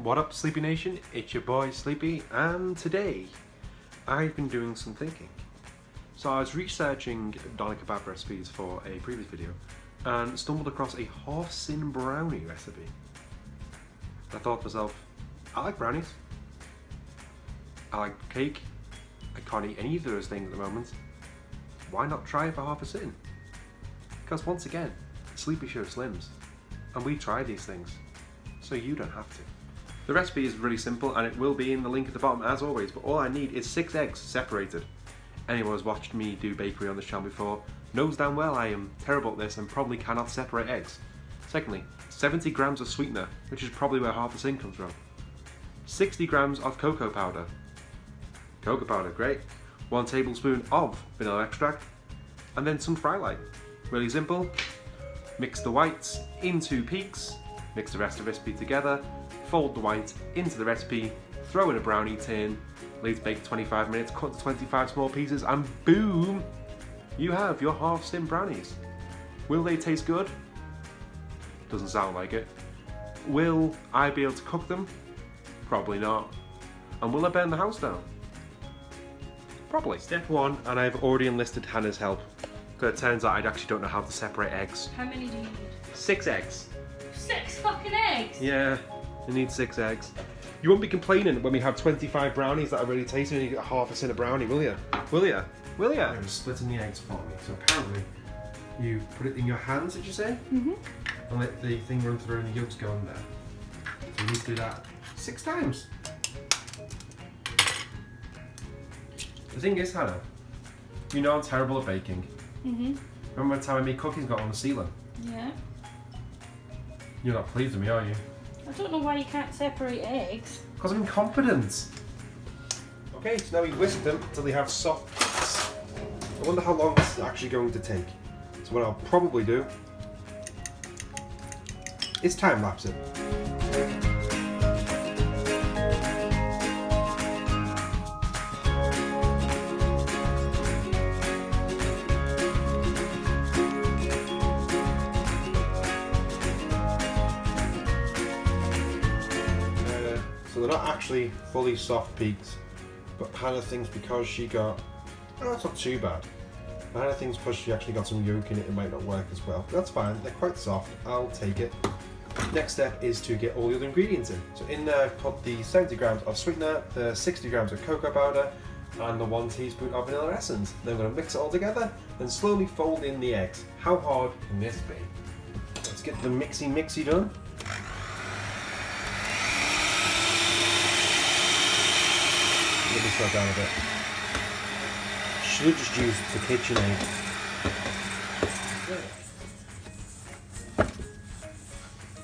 What up, Sleepy Nation? It's your boy Sleepy, and today I've been doing some thinking. So I was researching doner kebab recipes for a previous video and stumbled across a half Syn brownie recipe. I thought to myself, I like brownies, I like cake, I can't eat any of those things at the moment. Why not try it for half a Syn? Because once again, SleepyShow Slims, and we try these things, so you don't have to. The recipe is really simple and it will be in the link at the bottom as always, but all I need is 6 eggs separated. Anyone who's watched me do bakery on this channel before knows damn well I am terrible at this and probably cannot separate eggs. Secondly, 70 grams of sweetener, which is probably where half a Syn comes from. 60 grams of cocoa powder. Cocoa powder, great. 1 tablespoon of vanilla extract, and then some fry light. Really simple. Mix the whites into peaks, mix the rest of the recipe together, fold the white into the recipe, throw in a brownie tin, leave to bake 25 minutes, cut to 25 small pieces, and boom! You have your half Syn brownies. Will they taste good? Doesn't sound like it. Will I be able to cook them? Probably not. And will I burn the house down? Probably. Step 1, and I've already enlisted Hannah's help. Because it turns out I actually don't know how to separate eggs. How many do you need? 6 eggs. 6 fucking eggs? Yeah, you need 6 eggs. You won't be complaining when we have 25 brownies that are really tasty and you get half a Syn of brownie, will you? Will you? Will you? I'm splitting the eggs for me. So apparently, you put it in your hands, did you say? Mm-hmm. And let the thing run through and the yolks go in there. So you need to do that 6 times. The thing is, Hannah, you know I'm terrible at baking. Mm-hmm. Remember the time I made cookies got on the ceiling? Yeah. You're not pleased with me, are you? I don't know why you can't separate eggs. Because I'm incompetent. Okay, so now we whisk them until they have soft bits. I wonder how long this is actually going to take. So what I'll probably do is time lapse it. So they're not actually fully soft peaks, but Hannah thinks because she got, oh, that's not too bad. But Hannah thinks because she actually got some yolk in it, it might not work as well. That's fine, they're quite soft, I'll take it. Next step is to get all the other ingredients in. So in there I've put the 70 grams of sweetener, the 60 grams of cocoa powder, and the 1 teaspoon of vanilla essence. Then I'm going to mix it all together, then slowly fold in the eggs. How hard can this be? Let's get the mixy done. Let me slow down a bit. Should have just used the KitchenAid.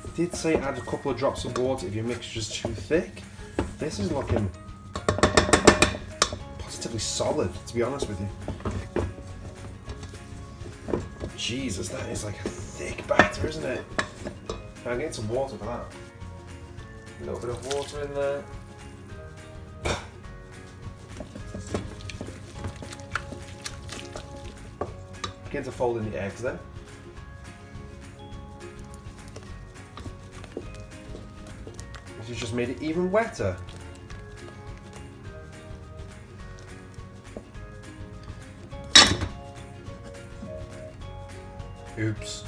It did say add a couple of drops of water if your mixture's too thick. This is looking positively solid, to be honest with you. Jesus, that is like a thick batter, isn't it? I need some water for that. A little bit of water in there. Begin to fold in the eggs then. This has just made it even wetter. Oops.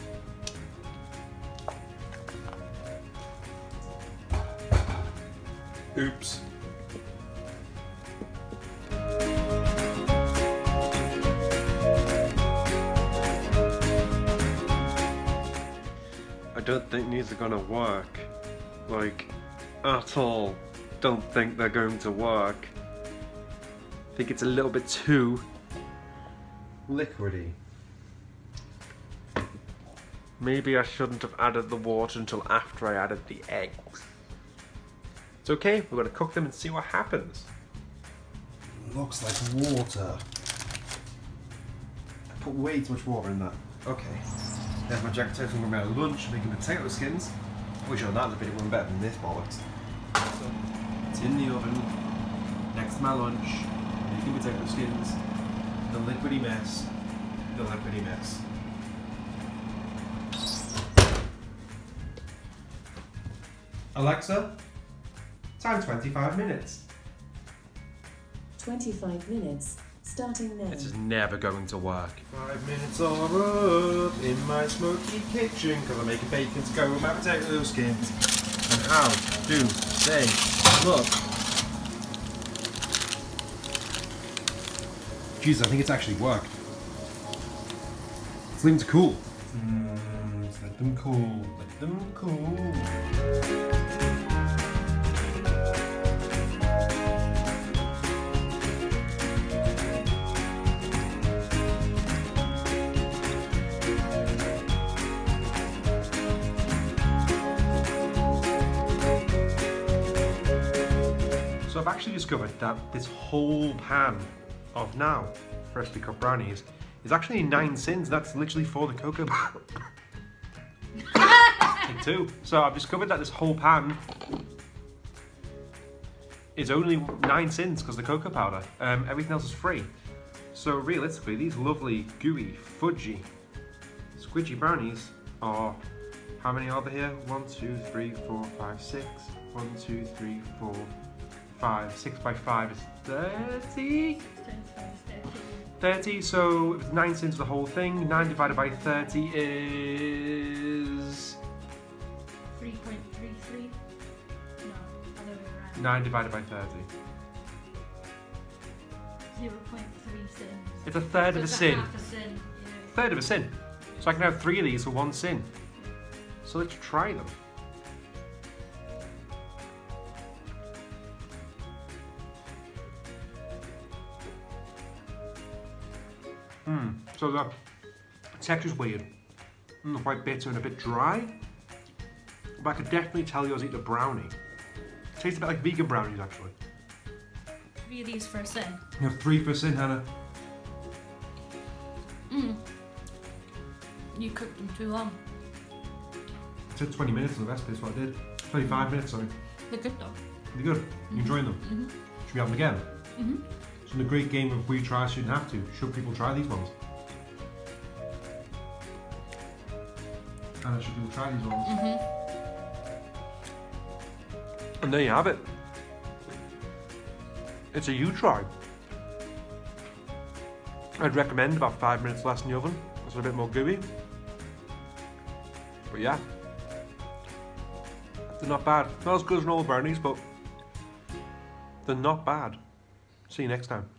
Oops. I don't think these are gonna work, like, at all. Don't think they're going to work. I think it's a little bit too liquidy. Maybe I shouldn't have added the water until after I added the eggs. It's okay, we're gonna cook them and see what happens. Looks like water. I put way too much water in that. Okay. There's my jacket toast. I'm going to make lunch, making potato skins. I wish I had that bit one better than this bollocks. So, it's in the oven, next to my lunch, making potato skins, the liquidy mess, Alexa, Time 25 minutes. 25 minutes, starting now. This is never going to work. 5 minutes are up in my smoky kitchen because I'm making bacon to go with my potato skins. And how do they look? Jesus, I think it's actually worked. Let's leave them to cool. Let's let them cool. Let them cool. So I've actually discovered that this whole pan of now freshly cut brownies is actually 9 Syns. That's literally for the cocoa powder. Take 2. So I've discovered that this whole pan is only 9 Syns because the cocoa powder. Everything else is free. So realistically, these lovely, gooey, fudgy, squidgy brownies are, how many are there here? 1, 2, 3, 4, 5, 6. 1, 2, 3, 4, 5. 6 by 5 is 30? 30, so if it's 9 Syns the whole thing, 9 divided by 30 is... 3.33? No, other way around. 9 divided by 30. 0.3 Syns. It's a third of a Syn. Half a Syn, yeah. Third of a Syn. So I can have 3 of these for 1 Syn. So let's try them. So the texture's weird. Quite bitter and a bit dry. But I could definitely tell you I was eating a brownie. It tastes a bit like vegan brownies, actually. 3 of these for a Syn. You have 3 for a Syn, Hannah. You cooked them too long. It said 20 minutes in the recipe, that's what I did. 25 minutes, sorry. They're good though. They're good. You enjoying them? Should we have them again? So in the great game of we try, shouldn't have to. Should people try these ones? Anna, should people try these ones? And there you have it. It's a you try. I'd recommend about 5 minutes less in the oven. It's a bit more gooey. But yeah. They're not bad. Not as good as normal brownies, but they're not bad. See you next time.